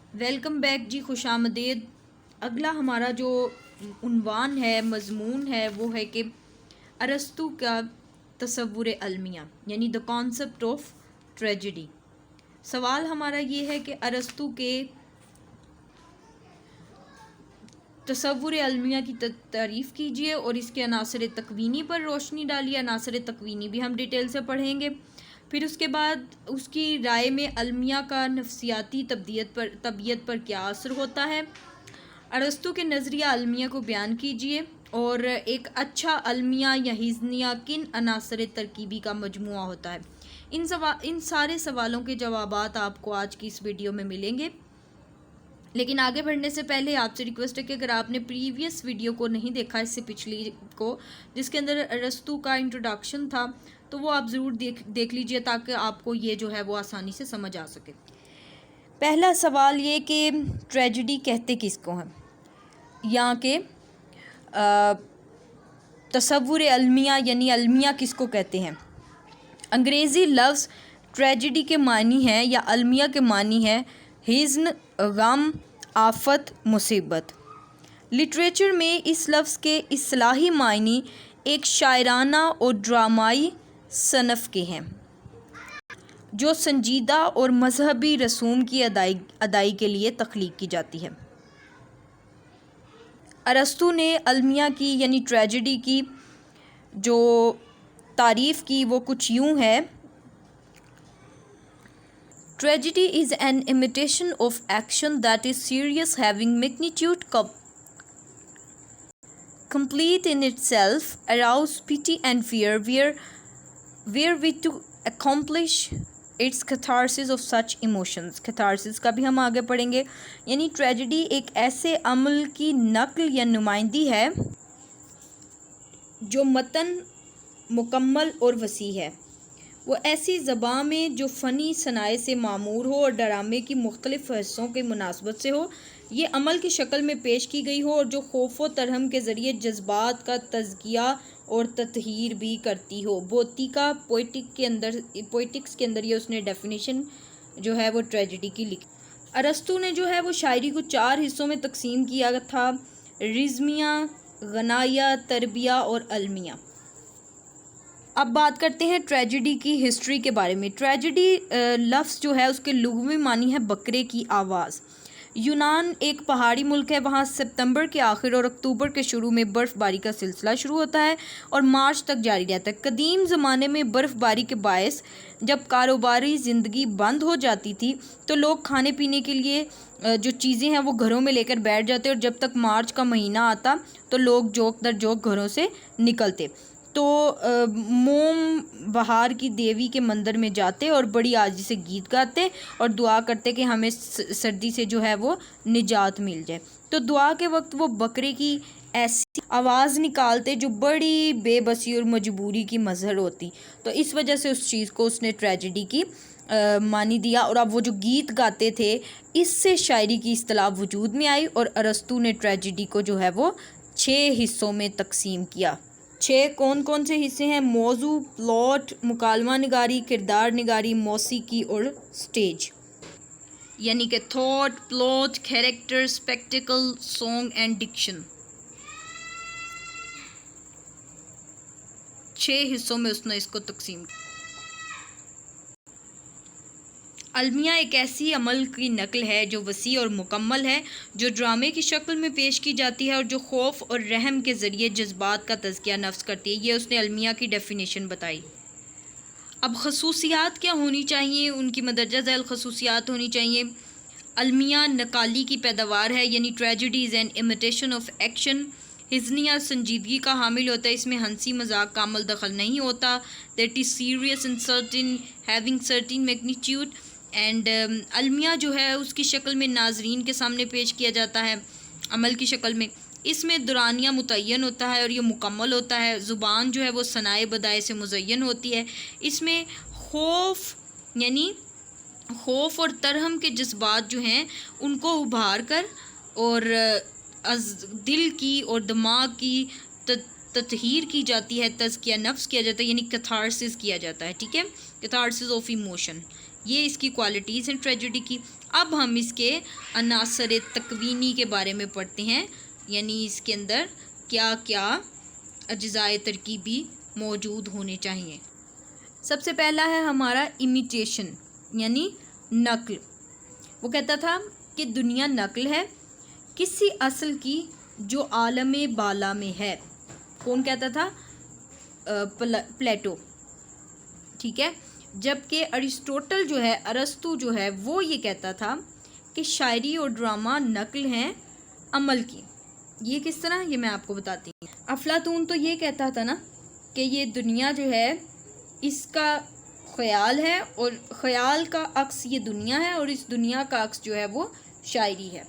Welcome back جی، خوش آمدید۔ اگلا ہمارا جو عنوان ہے، مضمون ہے، وہ ہے کہ ارسطو کا تصور المیہ، یعنی دا کانسیپٹ آف ٹریجڈی۔ سوال ہمارا یہ ہے کہ ارسطو کے تصور المیہ کی تعریف کیجیے اور اس کے عناصر تکوینی پر روشنی ڈالیے۔ عناصر تکوینی بھی ہم ڈیٹیل سے پڑھیں گے۔ پھر اس کے بعد اس کی رائے میں المیہ کا نفسیاتی طبیعت پر کیا اثر ہوتا ہے۔ ارسطو کے نظریہ المیہ کو بیان کیجیے اور ایک اچھا المیہ یا ہیزنیہ کن عناصر ترکیبی کا مجموعہ ہوتا ہے۔ ان سارے سوالوں کے جوابات آپ کو آج کی اس ویڈیو میں ملیں گے، لیکن آگے بڑھنے سے پہلے آپ سے ریکویسٹ ہے کہ اگر آپ نے پریویس ویڈیو کو نہیں دیکھا، اس سے پچھلی کو، جس کے اندر ارسطو کا انٹروڈکشن تھا، تو وہ آپ ضرور دیکھ لیجئے تاکہ آپ کو یہ جو ہے وہ آسانی سے سمجھ آ سکے۔ پہلا سوال یہ کہ ٹریجڈی کہتے کس کو ہیں، یا کہ تصور المیہ یعنی المیہ کس کو کہتے ہیں۔ انگریزی لفظ ٹریجڈی کے معنی ہے یا المیہ کے معنی ہے حزن، غم، آفت، مصیبت۔ لٹریچر میں اس لفظ کے اصطلاحی معنی ایک شاعرانہ اور ڈرامائی صنف کے ہیں جو سنجیدہ اور مذہبی رسوم کی ادائی کے لیے تخلیق کی جاتی ہے۔ ارسطو نے المیہ کی یعنی ٹریجڈی کی جو تعریف کی وہ کچھ یوں ہے: Tragedy is an imitation of action that is serious, having magnitude, complete in itself, arouse pity and fear, wherewith to accomplish its catharsis of such emotions. catharsis کا بھی ہم آگے پڑھیں گے، یعنی ٹریجڈی ایک ایسے عمل کی نقل یا نمائندگی ہے جو متن مکمل اور وسیع ہے۔ وہ ایسی زباں میں جو فنی صنائع سے معمور ہو اور ڈرامے کی مختلف حصوں کے مناسبت سے ہو، یہ عمل کی شکل میں پیش کی گئی ہو اور جو خوف و ترہم کے ذریعے جذبات کا تزکیہ اور تطہیر بھی کرتی ہو۔ بوتیکا پوئٹکس کے اندر یہ اس نے ڈیفینیشن جو ہے وہ ٹریجڈی کی لکھی۔ ارسطو نے جو ہے وہ شاعری کو 4 حصوں میں تقسیم کیا تھا: رزمیہ، غنائیہ، تربیہ اور المیہ۔ اب بات کرتے ہیں ٹریجڈی کی ہسٹری کے بارے میں۔ ٹریجڈی لفظ جو ہے اس کے لغوی معنی ہے بکرے کی آواز۔ یونان ایک پہاڑی ملک ہے، وہاں ستمبر کے آخر اور اکتوبر کے شروع میں برف باری کا سلسلہ شروع ہوتا ہے اور مارچ تک جاری رہتا ہے۔ قدیم زمانے میں برف باری کے باعث جب کاروباری زندگی بند ہو جاتی تھی تو لوگ کھانے پینے کے لیے جو چیزیں ہیں وہ گھروں میں لے کر بیٹھ جاتے، اور جب تک مارچ کا مہینہ آتا تو لوگ جوک در جوک گھروں سے نکلتے تو موم بہار کی دیوی کے مندر میں جاتے اور بڑی عاجزی سے گیت گاتے اور دعا کرتے کہ ہمیں سردی سے جو ہے وہ نجات مل جائے۔ تو دعا کے وقت وہ بکرے کی ایسی آواز نکالتے جو بڑی بے بسی اور مجبوری کی مظہر ہوتی، تو اس وجہ سے اس چیز کو اس نے ٹریجڈی کی معنی دیا۔ اور اب وہ جو گیت گاتے تھے، اس سے شاعری کی اصطلاح وجود میں آئی اور ارسطو نے ٹریجڈی کو جو ہے وہ 6 حصوں میں تقسیم کیا۔ 6 کون کون سے حصے ہیں؟ موضوع، پلاٹ، مکالمہ نگاری، کردار نگاری، موسیقی اور سٹیج، یعنی کہ thought, plot, character, spectacle, song and diction. 6 حصوں میں اس نے اس کو تقسیم کیا۔ المیہ ایک ایسی عمل کی نقل ہے جو وسیع اور مکمل ہے، جو ڈرامے کی شکل میں پیش کی جاتی ہے اور جو خوف اور رحم کے ذریعے جذبات کا تزکیہ نفس کرتی ہے۔ یہ اس نے المیہ کی ڈیفینیشن بتائی۔ اب خصوصیات کیا ہونی چاہیے، ان کی مندرجہ ذیل خصوصیات ہونی چاہیے۔ المیہ نقالی کی پیداوار ہے، یعنی tragedy is an imitation of action. ہزنیہ سنجیدگی کا حامل ہوتا ہے، اس میں ہنسی مذاق کا عمل دخل نہیں ہوتا۔ That is serious and certain, having certain magnitude. And المیہ جو ہے اس کی شکل میں ناظرین کے سامنے پیش کیا جاتا ہے عمل کی شکل میں۔ اس میں دورانیہ متعین ہوتا ہے اور یہ مکمل ہوتا ہے۔ زبان جو ہے وہ صنائع بدائع سے مزین ہوتی ہے۔ اس میں خوف اور ترہم کے جذبات جو ہیں ان کو ابھار کر اور دل کی اور دماغ کی تطہیر کی جاتی ہے، تزکیہ نفس کیا جاتا ہے، یعنی کیتھارسس کیا جاتا ہے، ٹھیک ہے، کیتھارسس آف ایموشن۔ یہ اس کی کوالٹیز ہیں ٹریجڈی کی۔ اب ہم اس کے عناصر تکوینی کے بارے میں پڑھتے ہیں، یعنی اس کے اندر کیا کیا اجزاء ترکیبی موجود ہونے چاہیے۔ سب سے پہلا ہے ہمارا امیٹیشن یعنی نقل۔ وہ کہتا تھا کہ دنیا نقل ہے کسی اصل کی جو عالم بالا میں ہے۔ کون کہتا تھا؟ پلیٹو، ٹھیک ہے۔ جبکہ ارسطوٹل جو ہے، ارسطو جو ہے، وہ یہ کہتا تھا کہ شاعری اور ڈرامہ نقل ہیں عمل کی۔ یہ کس طرح؟ یہ میں آپ کو بتاتی ہوں۔ افلاطون تو یہ کہتا تھا نا کہ یہ دنیا جو ہے اس کا خیال ہے، اور خیال کا عکس یہ دنیا ہے، اور اس دنیا کا عکس جو ہے وہ شاعری ہے۔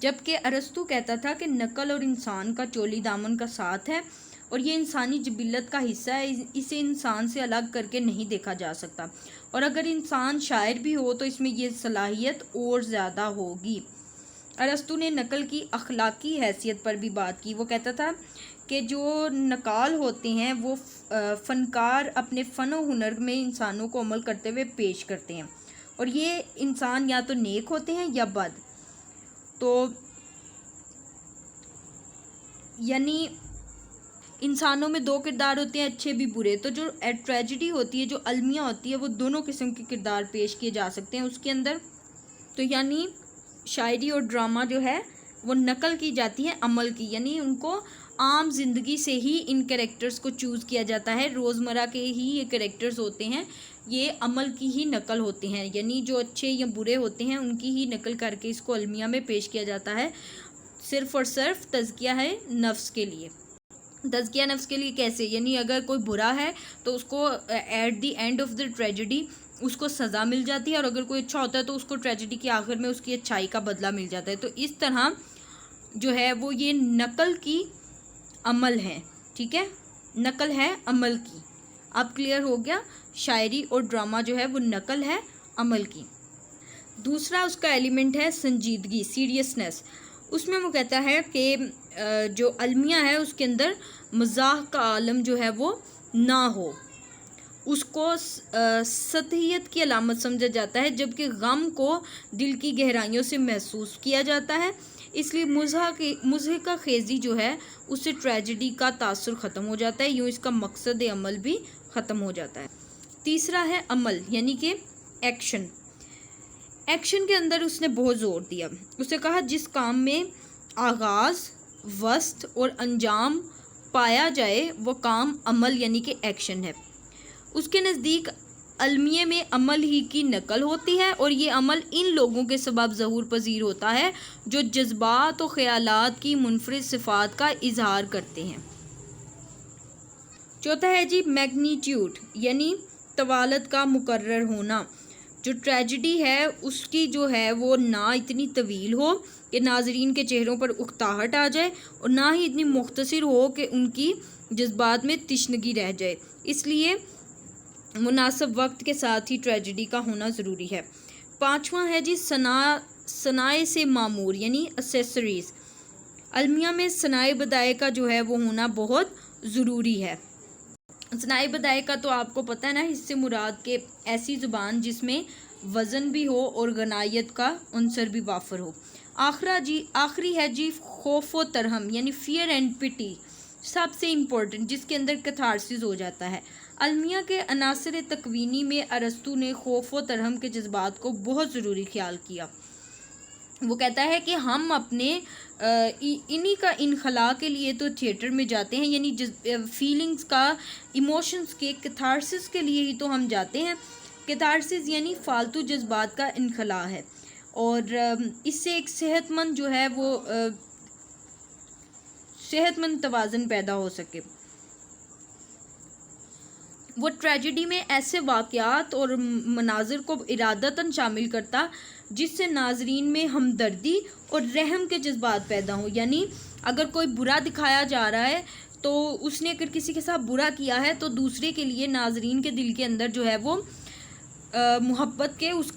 جبکہ ارسطو کہتا تھا کہ نقل اور انسان کا چولی دامن کا ساتھ ہے، اور یہ انسانی جبلت کا حصہ ہے، اسے انسان سے الگ کر کے نہیں دیکھا جا سکتا، اور اگر انسان شاعر بھی ہو تو اس میں یہ صلاحیت اور زیادہ ہوگی۔ ارسطو نے نقل کی اخلاقی حیثیت پر بھی بات کی۔ وہ کہتا تھا کہ جو نقال ہوتے ہیں وہ فنکار اپنے فن و ہنر میں انسانوں کو عمل کرتے ہوئے پیش کرتے ہیں، اور یہ انسان یا تو نیک ہوتے ہیں یا بد۔ تو یعنی انسانوں میں دو کردار ہوتے ہیں، اچھے بھی برے۔ تو جو ٹریجڈی ہوتی ہے، جو المیہ ہوتی ہے، وہ دونوں قسم کے کردار پیش کیے جا سکتے ہیں اس کے اندر۔ تو یعنی شاعری اور ڈرامہ جو ہے وہ نقل کی جاتی ہے عمل کی، یعنی ان کو عام زندگی سے ہی ان کریکٹرز کو چوز کیا جاتا ہے، روزمرہ کے ہی یہ کریکٹرز ہوتے ہیں، یہ عمل کی ہی نقل ہوتے ہیں، یعنی جو اچھے یا برے ہوتے ہیں ان کی ہی نقل کر کے اس کو المیہ میں پیش کیا جاتا ہے، صرف اور صرف تزکیہ ہے نفس کے لیے۔ تزکیہ نفس کے لیے کیسے؟ یعنی اگر کوئی برا ہے تو اس کو at the end of the tragedy اس کو سزا مل جاتی ہے، اور اگر کوئی اچھا ہوتا ہے تو اس کو ٹریجڈی کے آخر میں اس کی اچھائی کا بدلہ مل جاتا ہے۔ تو اس طرح جو ہے وہ یہ نقل کی عمل ہے، ٹھیک ہے، نقل ہے عمل کی۔ اب کلیئر ہو گیا، شاعری اور ڈرامہ جو ہے وہ نقل ہے عمل کی۔ دوسرا اس کا ایلیمنٹ ہے سنجیدگی، سیریسنس۔ اس میں وہ کہتا ہے کہ جو المیہ ہے اس کے اندر مزاح کا عالم جو ہے وہ نہ ہو، اس کو سطحیت کی علامت سمجھا جاتا ہے، جبکہ غم کو دل کی گہرائیوں سے محسوس کیا جاتا ہے، اس لیے مضحکہ خیزی جو ہے اس سے ٹریجڈی کا تاثر ختم ہو جاتا ہے، یوں اس کا مقصد عمل بھی ختم ہو جاتا ہے۔ تیسرا ہے عمل یعنی کہ ایکشن۔ ایکشن کے اندر اس نے بہت زور دیا، اسے کہا جس کام میں آغاز، وسط اور انجام پایا جائے وہ کام عمل یعنی کہ ایکشن ہے۔ اس کے نزدیک المیہ میں عمل ہی کی نقل ہوتی ہے، اور یہ عمل ان لوگوں کے سبب ظہور پذیر ہوتا ہے جو جذبات و خیالات کی منفرد صفات کا اظہار کرتے ہیں۔ چوتھا ہے جی میگنیٹیوڈ یعنی طوالت کا مقرر ہونا۔ جو ٹریجڈی ہے اس کی جو ہے وہ نہ اتنی طویل ہو کہ ناظرین کے چہروں پر اکتاہٹ آ جائے، اور نہ ہی اتنی مختصر ہو کہ ان کی جذبات میں تشنگی رہ جائے، اس لیے مناسب وقت کے ساتھ ہی ٹریجڈی کا ہونا ضروری ہے۔ پانچواں ہے جی صنائع سے معمور یعنی اسیسریز۔ المیہ میں صنائع بدائع کا جو ہے وہ ہونا بہت ضروری ہے۔ صنائع بدائع کا تو آپ کو پتہ ہے نا، اس سے مراد کہ ایسی زبان جس میں وزن بھی ہو اور غنائیت کا عنصر بھی وافر ہو۔ آخری ہے جی خوف و ترہم یعنی فیئر اینڈ پٹی، سب سے امپورٹنٹ، جس کے اندر کیتھارسس ہو جاتا ہے۔ المیہ کے عناصر تکوینی میں ارسطو نے خوف و ترہم کے جذبات کو بہت ضروری خیال کیا۔ وہ کہتا ہے کہ ہم اپنے انہی کا انخلاء کے لیے تو تھیٹر میں جاتے ہیں، یعنی فیلنگز کا، ایموشنز کے کیتھارسس کے لیے ہی تو ہم جاتے ہیں۔ کیتھارسس یعنی فالتو جذبات کا انخلاء ہے، اور اس سے ایک صحت مند جو ہے وہ صحت مند توازن پیدا ہو سکے۔ وہ ٹریجڈی میں ایسے واقعات اور مناظر کو ارادتاً شامل کرتا جس سے ناظرین میں ہمدردی اور رحم کے جذبات پیدا ہوں، یعنی اگر کوئی برا دکھایا جا رہا ہے تو اس نے اگر کسی کے ساتھ برا کیا ہے تو دوسرے کے لیے ناظرین کے دل کے اندر جو ہے وہ محبت کے اس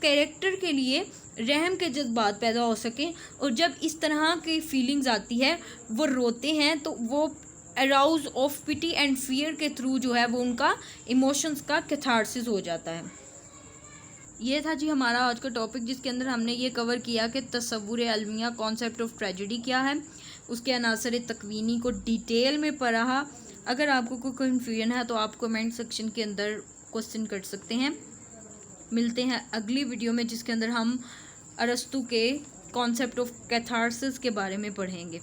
کیریکٹر کے لیے رحم کے جذبات پیدا ہو سکیں، اور جب اس طرح کی فیلنگز آتی ہے وہ روتے ہیں تو وہ اراؤز آف پٹی اینڈ فیئر کے تھرو جو ہے وہ ان کا ایموشنز کا کیتھارسس ہو جاتا ہے۔ یہ تھا جی ہمارا آج کا ٹاپک، جس کے اندر ہم نے یہ کور کیا کہ تصور المیہ کانسیپٹ آف ٹریجڈی کیا ہے، اس کے عناصر تکوینی کو ڈیٹیل میں پڑھا۔ اگر آپ کو کوئی کنفیوژن ہے تو آپ کمنٹ سیکشن کے اندر کوسچن کر سکتے ہیں۔ ملتے ہیں اگلی ویڈیو میں، جس کے اندر ہم ارسطو کے کانسیپٹ آف کیتھارسس کے بارے میں پڑھیں گے۔